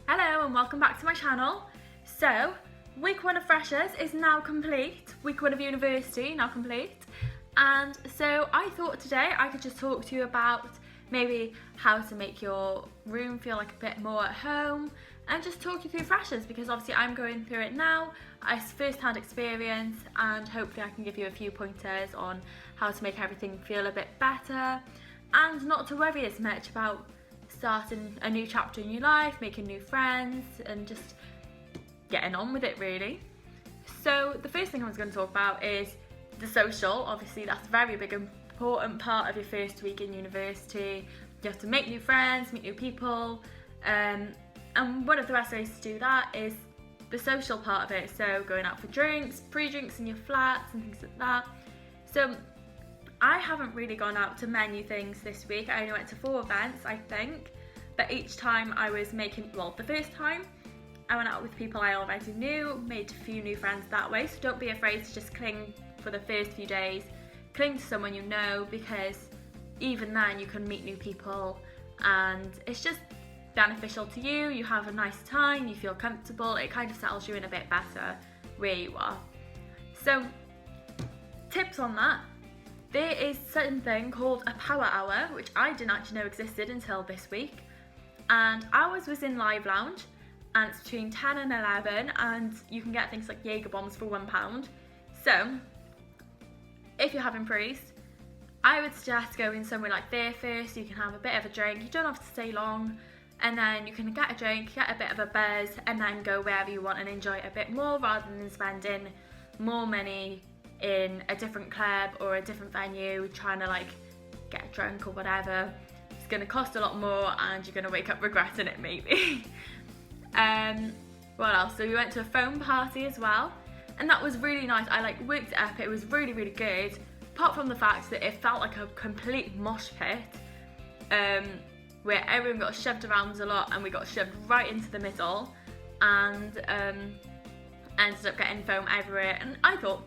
Hello and welcome back to my channel. So, week 1 of Freshers is now complete. Week 1 of university now complete. And so I thought today I could just talk to you about maybe how to make your room feel like a bit more at home and just talk you through Freshers because obviously I'm going through it now. It's first-hand experience and hopefully I can give you a few pointers on how to make everything feel a bit better and not to worry as much about starting a new chapter in your life, making new friends and just getting on with it really. So the first thing I was going to talk about is the social. Obviously that's a very big important part of your first week in university. You have to make new friends, meet new people, and one of the best ways to do that is the social part of it. So going out for drinks, pre-drinks in your flats and things like that. So I haven't really gone out to many things this week. I only went to 4 events, I think. But each time I was making, the first time I went out with people I already knew, made a few new friends that way. So don't be afraid to just cling for the first few days. Cling to someone you know because even then you can meet new people and it's just beneficial to you. You have a nice time, you feel comfortable. It kind of settles you in a bit better where you are. So tips on that. There is something called a power hour, which I didn't actually know existed until this week. And ours was in Live Lounge, and it's between 10 and 11, and you can get things like Jaeger bombs for £1. So, if you're having prees, I would suggest going somewhere like there first. You can have a bit of a drink, you don't have to stay long, and then you can get a drink, get a bit of a buzz, and then go wherever you want and enjoy it a bit more rather than spending more money in a different club or a different venue trying to get drunk or whatever. It's going to cost a lot more and you're going to wake up regretting it maybe. What else? So we went to a foam party as well and that was really nice. I worked it up. It was really good, apart from the fact that it felt like a complete mosh pit where everyone got shoved around a lot and we got shoved right into the middle and ended up getting foam everywhere. And I thought,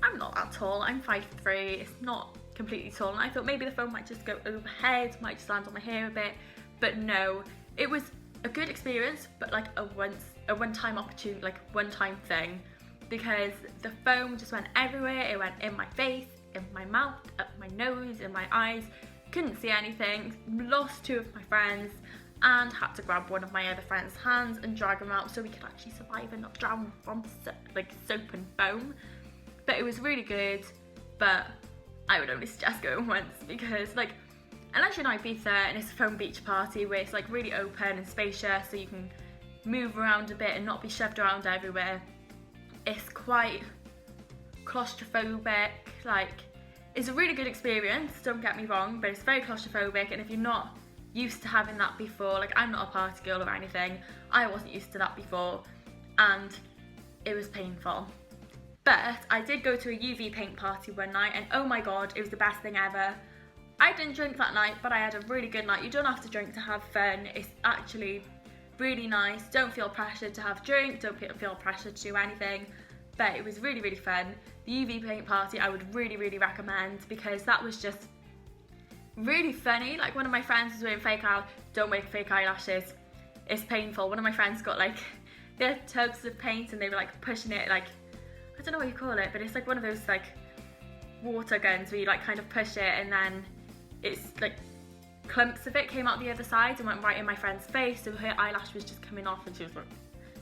I'm not that tall, I'm 5'3", it's not completely tall, and I thought maybe the foam might just go overhead, might just land on my hair a bit, but no, it was a good experience, but a one-time opportunity, one-time thing, because the foam just went everywhere. It went in my face, in my mouth, up my nose, in my eyes, couldn't see anything, lost 2 of my friends, and had to grab one of my other friends' hands and drag them out so we could actually survive and not drown from soap and foam. But it was really good, but I would only suggest going once because unless you're in Ibiza and it's a foam beach party where it's really open and spacious so you can move around a bit and not be shoved around everywhere, it's quite claustrophobic. It's a really good experience, don't get me wrong, but it's very claustrophobic, and if you're not used to having that before, I'm not a party girl or anything, I wasn't used to that before and it was painful. But I did go to a UV paint party one night and oh my god, it was the best thing ever. I didn't drink that night, but I had a really good night. You don't have to drink to have fun. It's actually really nice. Don't feel pressured to have a drink, don't feel pressured to do anything. But it was really fun. The UV paint party I would really recommend because that was just really funny. One of my friends was wearing fake eyelashes. Don't wear fake eyelashes. It's painful. One of my friends got their tubs of paint and they were pushing it I don't know what you call it, but it's one of those water guns where you kind of push it and then it's clumps of it came out the other side and went right in my friend's face, so her eyelash was just coming off and she was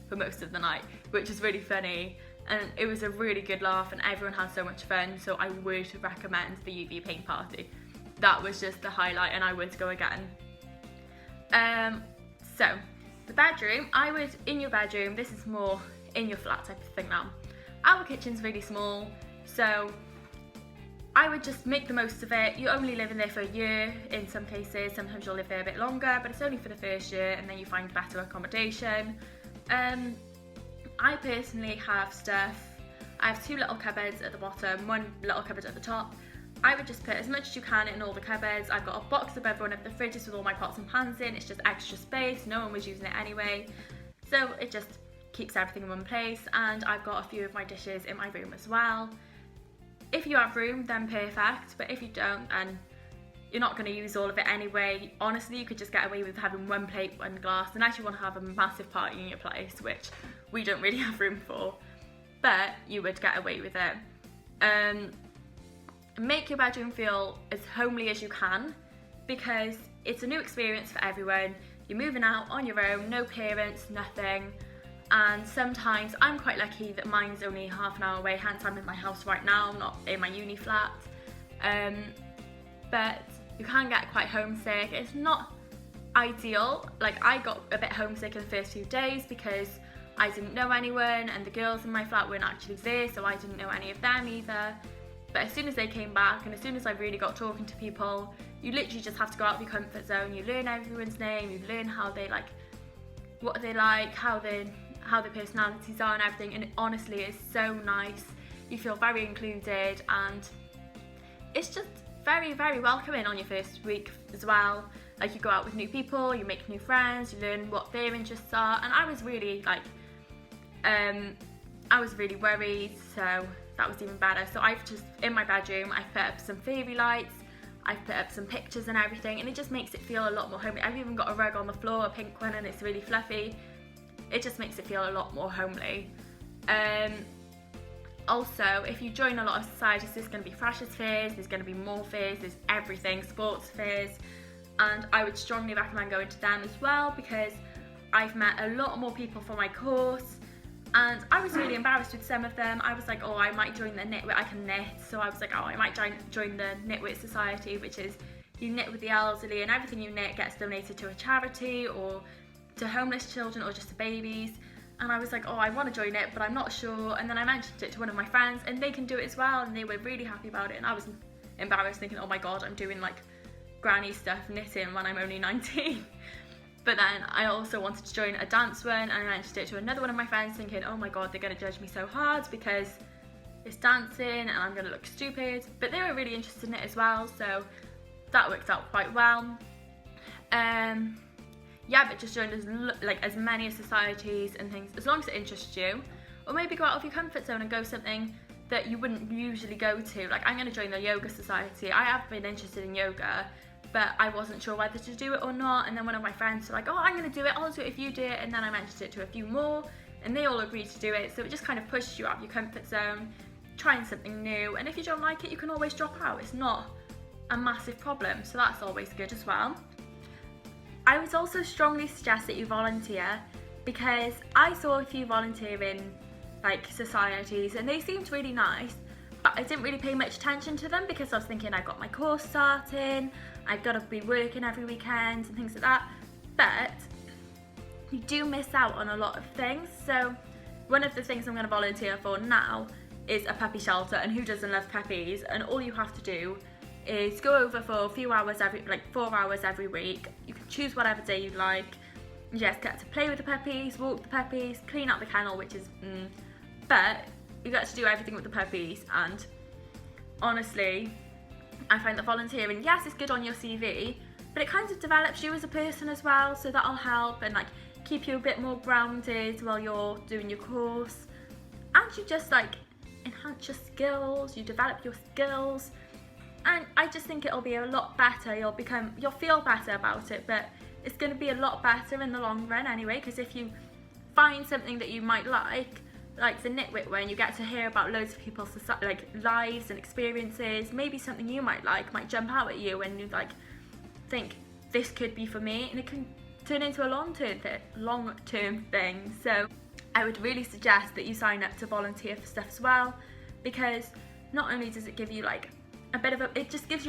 for most of the night, which is really funny, and it was a really good laugh and everyone had so much fun. So I would recommend the UV paint party. That was just the highlight and I would go again. So the bedroom, in your bedroom, this is more in your flat type of thing now. Our kitchen's really small, so I would just make the most of it. You only live in there for a year in some cases, sometimes you'll live there a bit longer, but it's only for the first year and then you find better accommodation. I personally have stuff, I have 2 little cupboards at the bottom, 1 little cupboard at the top. I would just put as much as you can in all the cupboards. I've got a box above one of the fridges with all my pots and pans in, it's just extra space, no one was using it anyway, so it just keeps everything in one place. And I've got a few of my dishes in my room as well. If you have room, then perfect, but if you don't, then you're not going to use all of it anyway. Honestly, you could just get away with having one plate, one glass, unless you want to have a massive party in your place, which we don't really have room for, but you would get away with it. Make your bedroom feel as homely as you can, because it's a new experience for everyone. You're moving out on your own, no parents, nothing. And sometimes I'm quite lucky that mine's only half an hour away, hence I'm in my house right now, not in my uni flat. But you can get quite homesick. It's not ideal. Like, I got a bit homesick in the first few days because I didn't know anyone, and the girls in my flat weren't actually there, so I didn't know any of them either. But as soon as they came back, and as soon as I really got talking to people, you literally just have to go out of your comfort zone. You learn everyone's name, you learn how they like, what they like, how their personalities are and everything, and it honestly is so nice. You feel very included, and it's just very, very welcoming on your first week as well. Like, you go out with new people, you make new friends, you learn what their interests are, and I was really like, I was really worried, so that was even better. So I've just, in my bedroom, I've put up some fairy lights, I've put up some pictures and everything, and it just makes it feel a lot more homely. I've even got a rug on the floor, a pink one, and it's really fluffy. It just makes it feel a lot more homely. Also, if you join a lot of societies, there's going to be freshers fairs, there's going to be more fairs, there's everything, sports fairs, and I would strongly recommend going to them as well, because I've met a lot more people for my course, and I was really embarrassed with some of them. I was like, oh, I might join the Knitwit, I can knit, so I was like, oh, I might join the Knitwit Society, which is you knit with the elderly, and everything you knit gets donated to a charity or to homeless children or just to babies. And I was like, oh, I want to join it, but I'm not sure. And then I mentioned it to one of my friends, and they can do it as well, and they were really happy about it. And I was embarrassed, thinking, oh my god, I'm doing like granny stuff knitting when I'm only 19. But then I also wanted to join a dance one, and I mentioned it to another one of my friends, thinking, oh my god, they're going to judge me so hard because it's dancing and I'm going to look stupid. But they were really interested in it as well, so that worked out quite well. Yeah, but just join as many societies and things, as long as it interests you. Or maybe go out of your comfort zone and go something that you wouldn't usually go to. Like, I'm going to join the yoga society. I have been interested in yoga, but I wasn't sure whether to do it or not. And then one of my friends were like, oh, I'm going to do it, I'll do it if you do it. And then I mentioned it to a few more, and they all agreed to do it. So it just kind of pushes you out of your comfort zone, trying something new. And if you don't like it, you can always drop out. It's not a massive problem, so that's always good as well. I would also strongly suggest that you volunteer, because I saw a few volunteering like societies and they seemed really nice, but I didn't really pay much attention to them because I was thinking, I've got my course starting, I've got to be working every weekend and things like that. But you do miss out on a lot of things. So one of the things I'm going to volunteer for now is a puppy shelter, and who doesn't love puppies? And all you have to do is go over for a few hours 4 hours every week. You can choose whatever day you like. You just get to play with the puppies, walk the puppies, clean out the kennel, which is but you get to do everything with the puppies. And honestly, I find that volunteering, yes, it's good on your CV, but it kind of develops you as a person as well, so that'll help and like keep you a bit more grounded while you're doing your course. And you just like enhance your skills, you develop your skills. And I just think it'll be a lot better. You'll feel better about it, but it's going to be a lot better in the long run anyway, because if you find something that you might like the Knitwit one, you get to hear about loads of people's like lives and experiences. Maybe something you might jump out at you, and you like think, this could be for me, and it can turn into a long-term thing. So I would really suggest that you sign up to volunteer for stuff as well, because not only does it give you like it gives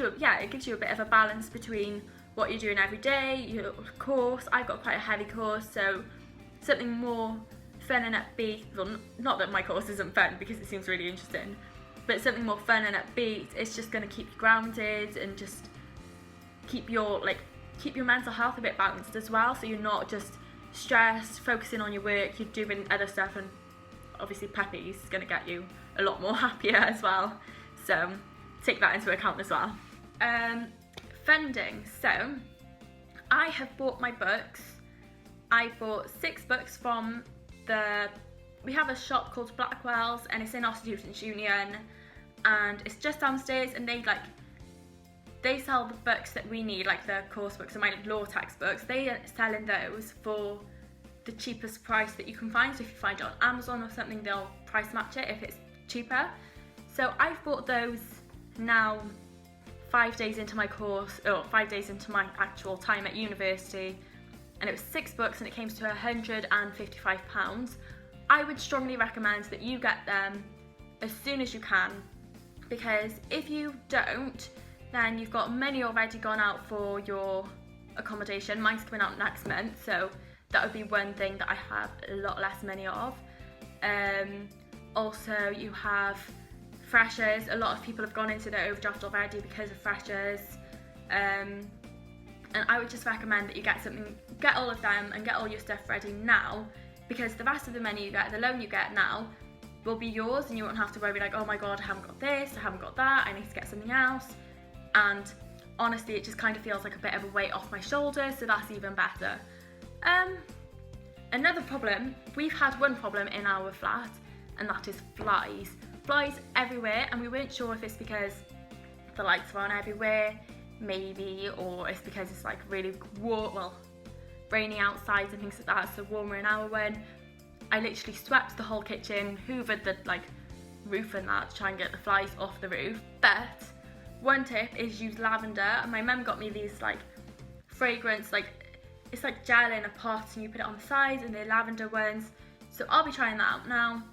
you a bit of a balance between what you're doing every day, your course. I've got quite a heavy course, so something more fun and upbeat. Well, not that my course isn't fun, because it seems really interesting, but something more fun and upbeat. It's just going to keep you grounded and just keep your mental health a bit balanced as well, so you're not just stressed, focusing on your work, you're doing other stuff. And obviously puppies is going to get you a lot more happier as well, so take that into account as well. Funding. So I have bought my books. I bought 6 books from we have a shop called Blackwell's, and it's in our Students' Union, and it's just downstairs, and they they sell the books that we need, like the course books and my law textbooks. They are selling those for the cheapest price that you can find. So if you find it on Amazon or something, they'll price match it if it's cheaper. So I've bought those now 5 days into my course, or 5 days into my actual time at university, and it was 6 books and it came to £155. I would strongly recommend that you get them as soon as you can, because if you don't, then you've got money already gone out for your accommodation. Mine's coming out next month, so that would be one thing that I have a lot less money of. Also, you have freshers. A lot of people have gone into their overdraft already because of freshers. And I would just recommend that you get all of them and get all your stuff ready now, because the rest of the money you get, the loan you get now, will be yours, and you won't have to worry like, oh my god, I haven't got this, I haven't got that, I need to get something else. And honestly, it just kind of feels like a bit of a weight off my shoulders, so that's even better. Another problem, we've had one problem in our flat, and that is flies. Flies everywhere, and we weren't sure if it's because the lights are on everywhere, maybe, or it's because it's like really warm, well, rainy outside and things like that, so warmer in our one. I literally swept the whole kitchen, hoovered the roof and that to try and get the flies off the roof. But one tip is use lavender, and my mum got me these fragrance, it's like gel in a pot and you put it on the sides, and they're lavender ones. So I'll be trying that out now.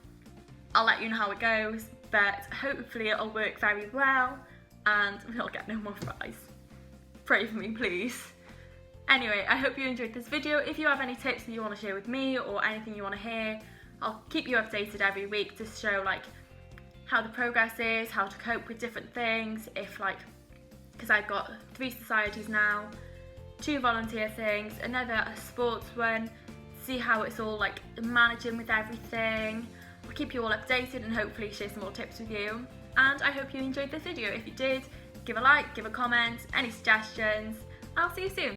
I'll let you know how it goes, but hopefully it'll work very well and we'll get no more flies. Pray for me, please. Anyway, I hope you enjoyed this video. If you have any tips that you want to share with me or anything you want to hear, I'll keep you updated every week to show how the progress is, how to cope with different things, because I've got 3 societies now, 2 volunteer things, a sports one, see how it's all managing with everything. I'll keep you all updated and hopefully share some more tips with you. And I hope you enjoyed this video. If you did, give a like, give a comment, any suggestions. I'll see you soon.